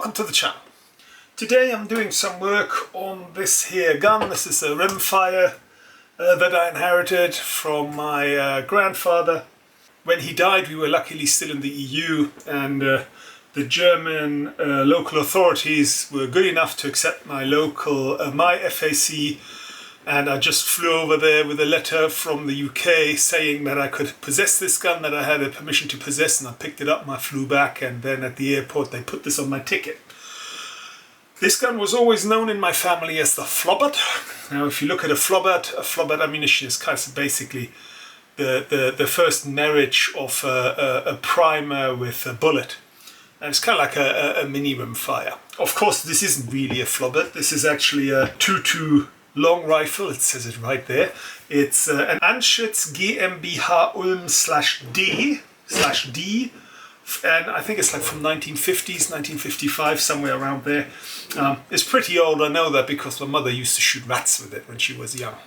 Welcome to the channel. Today I'm doing some work on this here gun. This is a Rimfire that I inherited from my grandfather. When he died we were luckily still in the EU, and the German local authorities were good enough to accept my my FAC, and I just flew over there with a letter from the UK saying that I could possess this gun, that I had a permission to possess, and I picked it up and I flew back, and then at the airport they put this on my ticket. This gun was always known in my family as the Flobbert. Now if you look at a Flobbert ammunition is kind of basically the first marriage of a primer with a bullet. And it's kind of like a mini Rimfire. Of course this isn't really a Flobbert, this is actually a 2.2 long rifle, it says it right there. It's an Anschutz GmbH Ulm/D, and I think it's like from 1950s, 1955, somewhere around there. It's pretty old, I know that because my mother used to shoot rats with it when she was young.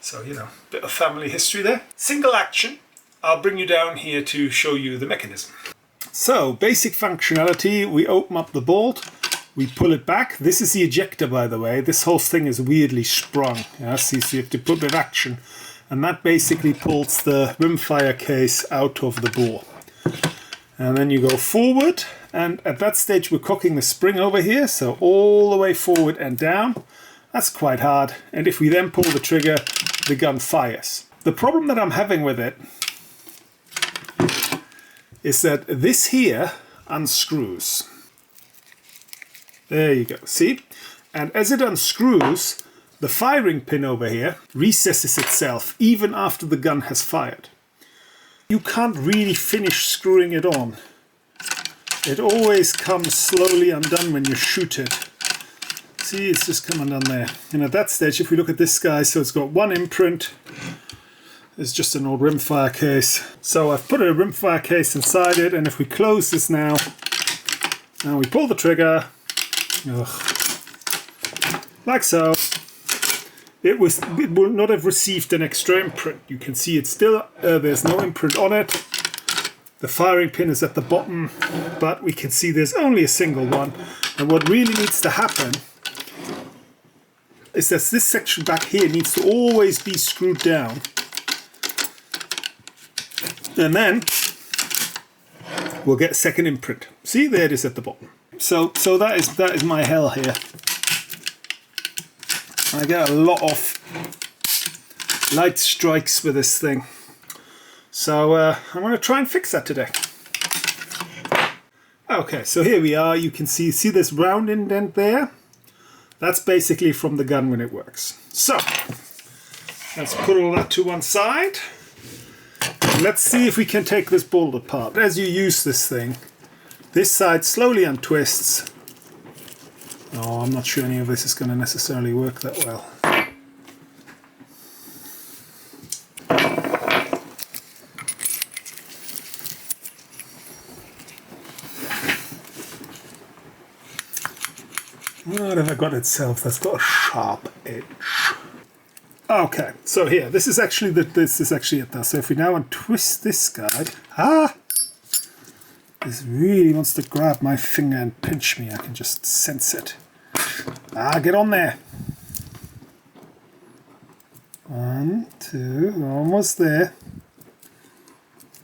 So, you know, bit of family history there. Single action. I'll bring you down here to show you the mechanism. So, basic functionality, we open up the bolt. We pull it back. This is the ejector, by the way. This whole thing is weirdly sprung. Yeah, see, so you have to put it in action. And that basically pulls the Rimfire case out of the bore. And then you go forward. And at that stage, we're cocking the spring over here. So all the way forward and down. That's quite hard. And if we then pull the trigger, the gun fires. The problem that I'm having with it is that this here unscrews. There you go, see? And as it unscrews, the firing pin over here recesses itself even after the gun has fired. You can't really finish screwing it on. It always comes slowly undone when you shoot it. See, it's just come undone there. And at that stage, if we look at this guy, so it's got one imprint. It's just an old Rimfire case. So I've put a Rimfire case inside it, and if we close this now we pull the trigger. Ugh. Like so. It will not have received an extra imprint. You can see it's still, there's no imprint on it. The firing pin is at the bottom, but we can see there's only a single one. And what really needs to happen is that this section back here needs to always be screwed down. And then we'll get a second imprint. See, there it is at the bottom. So that is my hell here. I get a lot of light strikes with this thing. So I'm going to try and fix that today. Okay, so here we are. You can see this round indent there? That's basically from the gun when it works. So let's put all that to one side. Let's see if we can take this bolt apart. As you use this thing, this side slowly untwists. Oh, I'm not sure any of this is going to necessarily work that well. What have I got itself that's got a sharp edge? Okay, so here, this is actually it now. So if we now untwist this guy, this really wants to grab my finger and pinch me. I can just sense it. Get on there. 1, 2, we're almost there.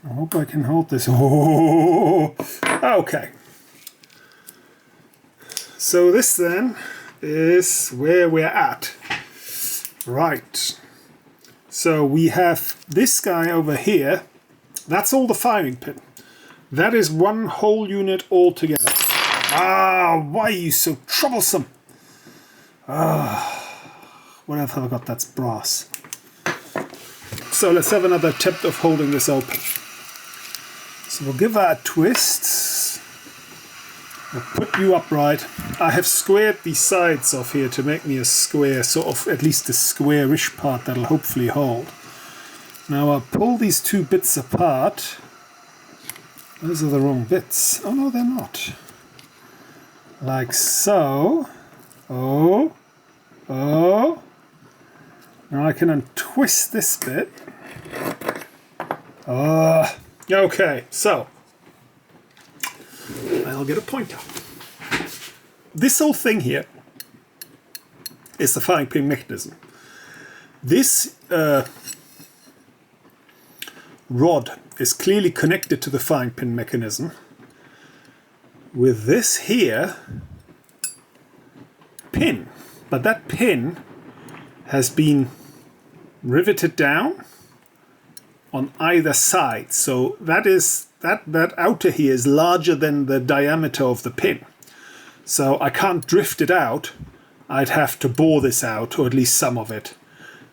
I hope I can hold this. Oh, okay. So this then is where we're at. Right. So we have this guy over here. That's all the firing pin. That is one whole unit altogether. Why are you so troublesome? What have I got? That's brass. So let's have another attempt of holding this open. So we'll give that a twist. We'll put you upright. I have squared the sides off here to make me a square, sort of at least a squarish part that'll hopefully hold. Now I'll pull these two bits apart. Those are the wrong bits. Oh no, they're not. Like so. Oh. Now I can untwist this bit. Okay, so I'll get a pointer. this whole thing here is the firing pin mechanism. This rod is clearly connected to the firing pin mechanism with this here pin, but that pin has been riveted down on either side, so that outer here is larger than the diameter of the pin, so I can't drift it out. I'd have to bore this out, or at least some of it,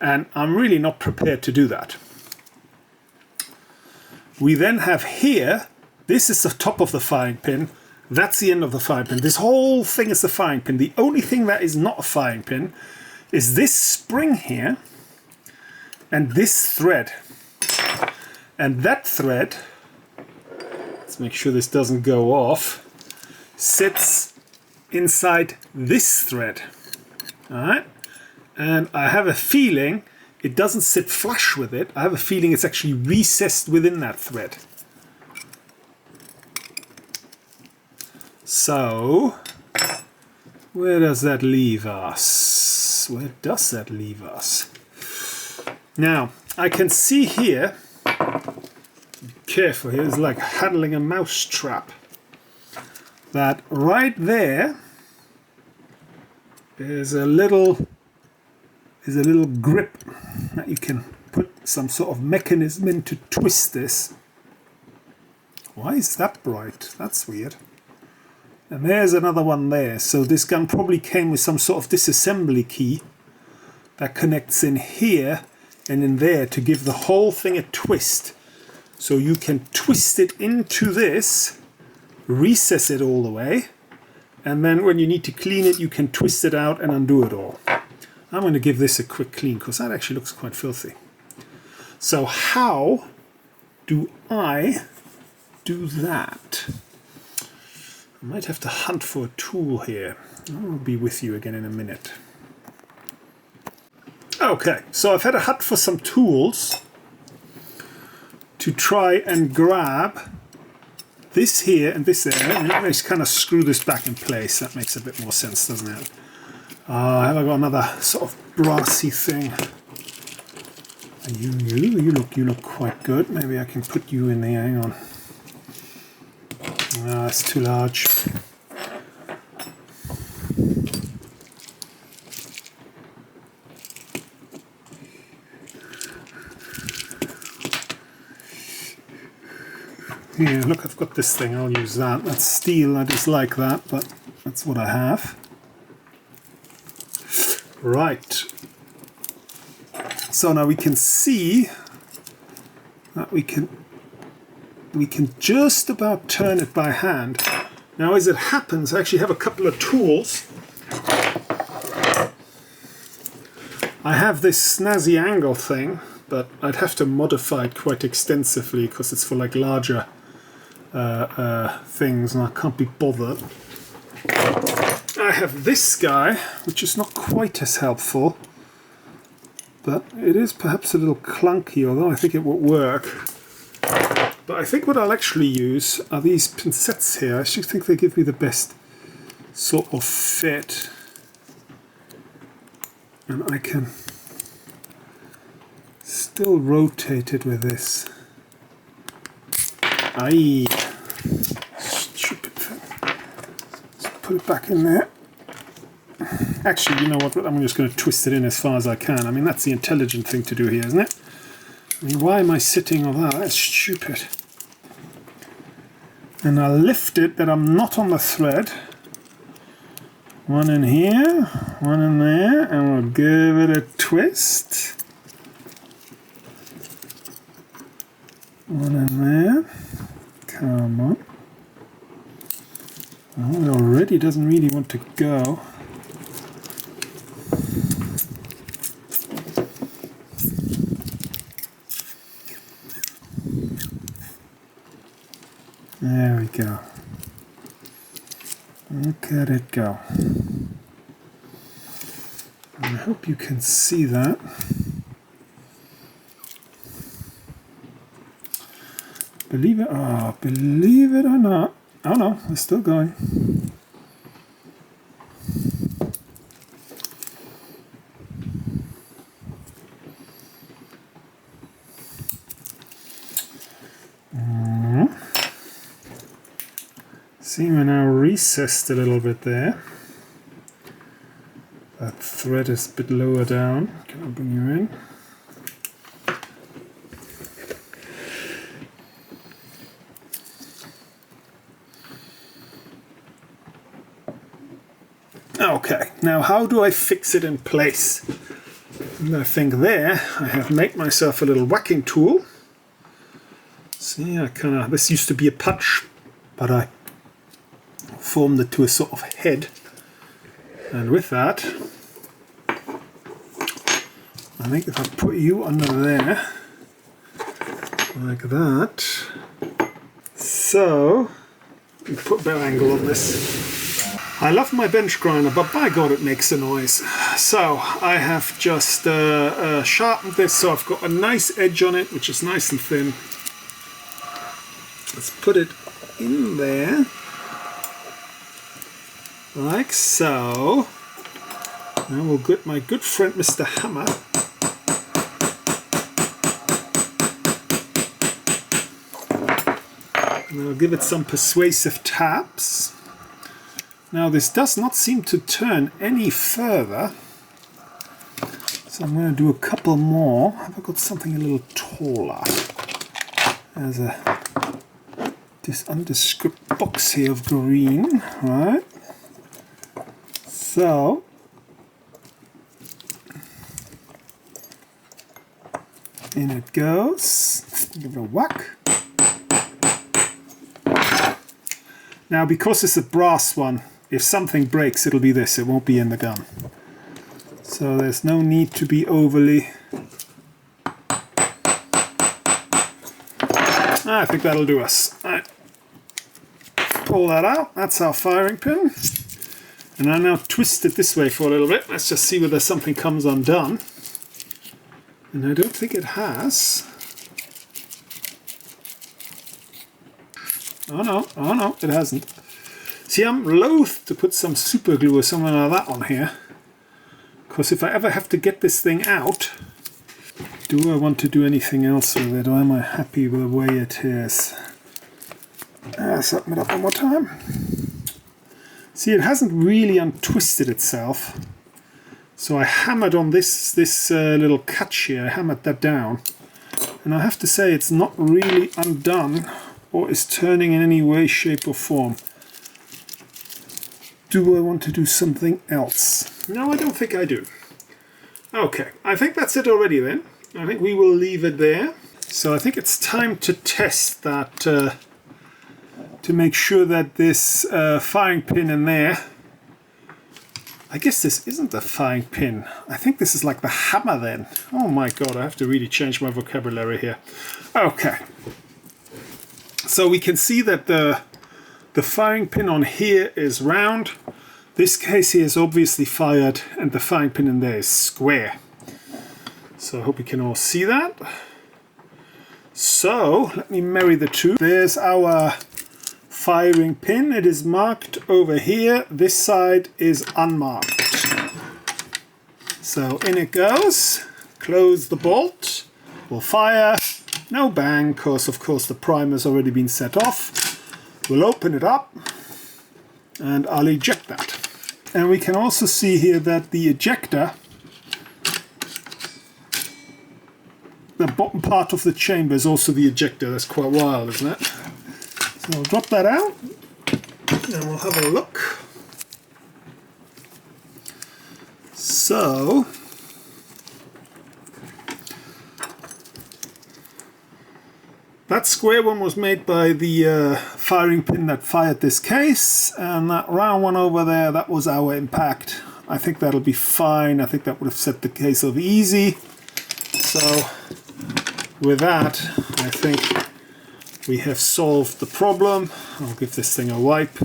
and I'm really not prepared to do that. We then have here, this is the top of the firing pin, that's the end of the firing pin. This whole thing is the firing pin. The only thing that is not a firing pin is this spring here and this thread. And that thread, let's make sure this doesn't go off, sits inside this thread. Alright? And I have a feeling it doesn't sit flush with it. I have a feeling it's actually recessed within that thread. So, where does that leave us? Where does that leave us? Now, I can see here, be careful here, it's like handling a mouse trap, that right there is a little grip that you can put some sort of mechanism in to twist this. Why is that bright? That's weird. And there's another one there. So this gun probably came with some sort of disassembly key that connects in here and in there to give the whole thing a twist. So you can twist it into this, recess it all the way, and then when you need to clean it, you can twist it out and undo it all. I'm going to give this a quick clean because that actually looks quite filthy. So how do I do that? I might have to hunt for a tool here. I'll be with you again in a minute. Okay, so I've had a hunt for some tools to try and grab this here and this there. And let me just kind of screw this back in place. That makes a bit more sense, doesn't it? Have I got another sort of brassy thing? You look quite good. Maybe I can put you in there. Hang on. No, it's too large. Yeah, look, I've got this thing. I'll use that. That's steel. I just like that, but that's what I have. Right. So now we can see that we can just about turn it by hand. Now as it happens, I actually have a couple of tools. I have this snazzy angle thing, but I'd have to modify it quite extensively because it's for like larger things and I can't be bothered. I have this guy, which is not quite as helpful, but it is perhaps a little clunky, although I think it would work. But I think what I'll actually use are these pincettes here. I actually think they give me the best sort of fit. And I can still rotate it with this. Aye. Stupid thing. Let's put it back in there. Actually, you know what? I'm just going to twist it in as far as I can. I mean, that's the intelligent thing to do here, isn't it? I mean, why am I sitting on that? That's stupid. And I'll lift it that I'm not on the thread. One in here, one in there, and we'll give it a twist. One in there. Come on. Oh, it already doesn't really want to go. There we go. Look at it go. I hope you can see that. Believe it or not. Oh no, it's still going. See, we're now recessed a little bit there. That thread is a bit lower down. Can I bring you in? Okay, now how do I fix it in place? I think there I have made myself a little whacking tool. See, this used to be a punch, but I formed it to a sort of head. And with that, I think if I put you under there, like that, so, we put a better angle on this. I love my bench grinder, but by God it makes a noise. So I have just sharpened this, so I've got a nice edge on it, which is nice and thin. Let's put it in there, like so. Now we'll get my good friend Mr. Hammer. And I'll give it some persuasive taps. Now this does not seem to turn any further, so I'm going to do a couple more. Have I got something a little taller? There's this undescript box here of green, right? So in it goes. Give it a whack. Now because it's a brass one, if something breaks, it'll be this, it won't be in the gun. So there's no need to be overly... I think that'll do us. Right. Pull that out, that's our firing pin. And I now twist it this way for a little bit. Let's just see whether something comes undone. And I don't think it has. Oh no, it hasn't. See, I'm loath to put some super glue or something like that on here, because if I ever have to get this thing out, do I want to do anything else with it, or am I happy with the way it is? Let's open it up one more time. See, it hasn't really untwisted itself, so I hammered on this little catch here, I hammered that down, and I have to say it's not really undone or is turning in any way, shape or form. Do I want to do something else? No, I don't think I do. Okay, I think that's it already then. I think we will leave it there. So I think it's time to test that, to make sure that this firing pin in there, I guess this isn't the firing pin. I think this is like the hammer then. Oh my God, I have to really change my vocabulary here. Okay. So we can see that the firing pin on here is round. This case here is obviously fired, and the firing pin in there is square. So I hope you can all see that. So let me marry the two. There's our firing pin. It is marked over here. This side is unmarked. So in it goes. Close the bolt. We'll fire. No bang, because of course the primer's already been set off. We'll open it up and I'll eject that. And we can also see here that the ejector, the bottom part of the chamber is also the ejector. That's quite wild, isn't it? So I'll drop that out and we'll have a look. So that square one was made by the firing pin that fired this case, and that round one over there, that was our impact. I think that'll be fine. I think that would have set the case off easy. So with that, I think we have solved the problem. I'll give this thing a wipe.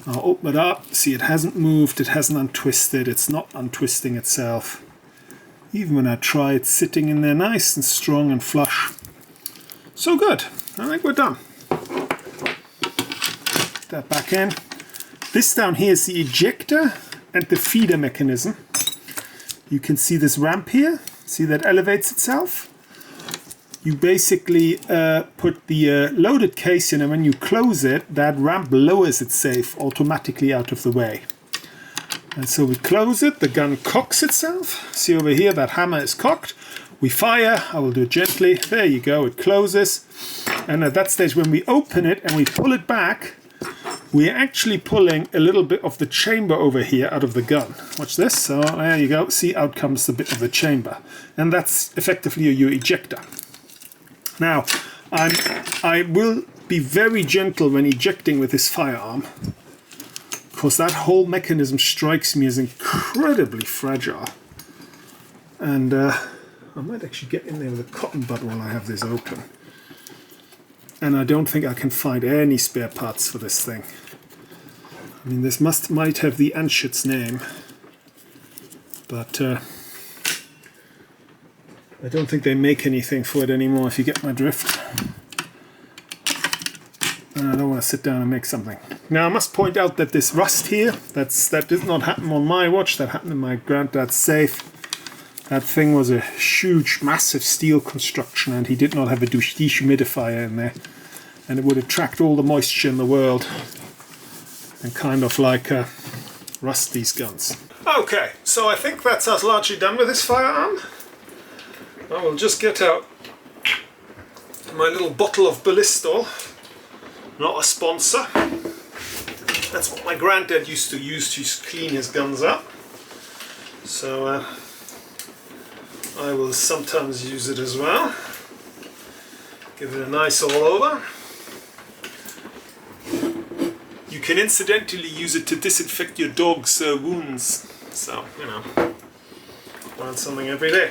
I'll open it up. See, it hasn't moved, it hasn't untwisted, it's not untwisting itself. Even when I try, it's sitting in there nice and strong and flush. So good, I think we're done. Put that back in. This down here is the ejector and the feeder mechanism. You can see this ramp here, see that elevates itself. you basically put the loaded case in, and when you close it, that ramp lowers its safe automatically out of the way. And so we close it, the gun cocks itself. See over here, that hammer is cocked. We fire, I will do it gently. There you go, it closes. And at that stage, when we open it and we pull it back, we're actually pulling a little bit of the chamber over here out of the gun. Watch this. So there you go. See, out comes the bit of the chamber. And that's effectively your ejector. Now, I will be very gentle when ejecting with this firearm, because that whole mechanism strikes me as incredibly fragile. And I might actually get in there with a cotton bud while I have this open. And I don't think I can find any spare parts for this thing. I mean, this might have the Anschutz name, but I don't think they make anything for it anymore, if you get my drift. And I don't want to sit down and make something. Now, I must point out that this rust here, that did not happen on my watch, that happened in my granddad's safe. That thing was a huge, massive steel construction, and he did not have a dehumidifier in there. And it would attract all the moisture in the world and kind of like rust these guns. Okay, so I think that's us largely done with this firearm. I will just get out my little bottle of Ballistol. Not a sponsor. That's what my granddad used to use to clean his guns up. So I will sometimes use it as well. Give it a nice all over. You can incidentally use it to disinfect your dog's wounds. So, you know, learn something every day.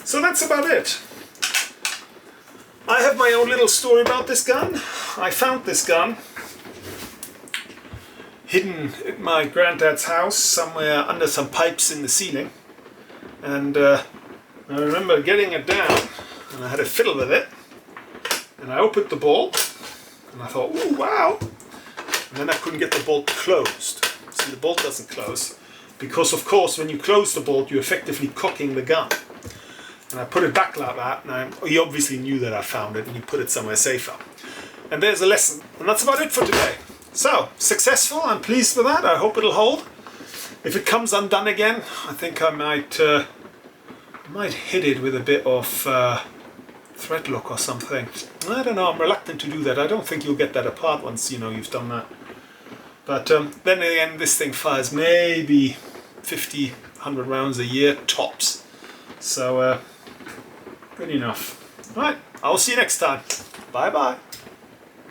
So that's about it. I have my own little story about this gun. I found this gun hidden at my granddad's house somewhere under some pipes in the ceiling. And I remember getting it down, and I had a fiddle with it, and I opened the bolt, and I thought, ooh, wow. And then I couldn't get the bolt closed. See, the bolt doesn't close, because of course when you close the bolt, you're effectively cocking the gun. And I put it back like that, and he obviously knew that I found it, and he put it somewhere safer. And there's a lesson. And that's about it for today. So, successful, I'm pleased with that, I hope it'll hold. If it comes undone again, I think I might hit it with a bit of thread lock or something. I don't know, I'm reluctant to do that. I don't think you'll get that apart once, you know, you've done that. But then again, this thing fires maybe 50, 100 rounds a year, tops. So, good enough. Right, I'll see you next time. Bye bye.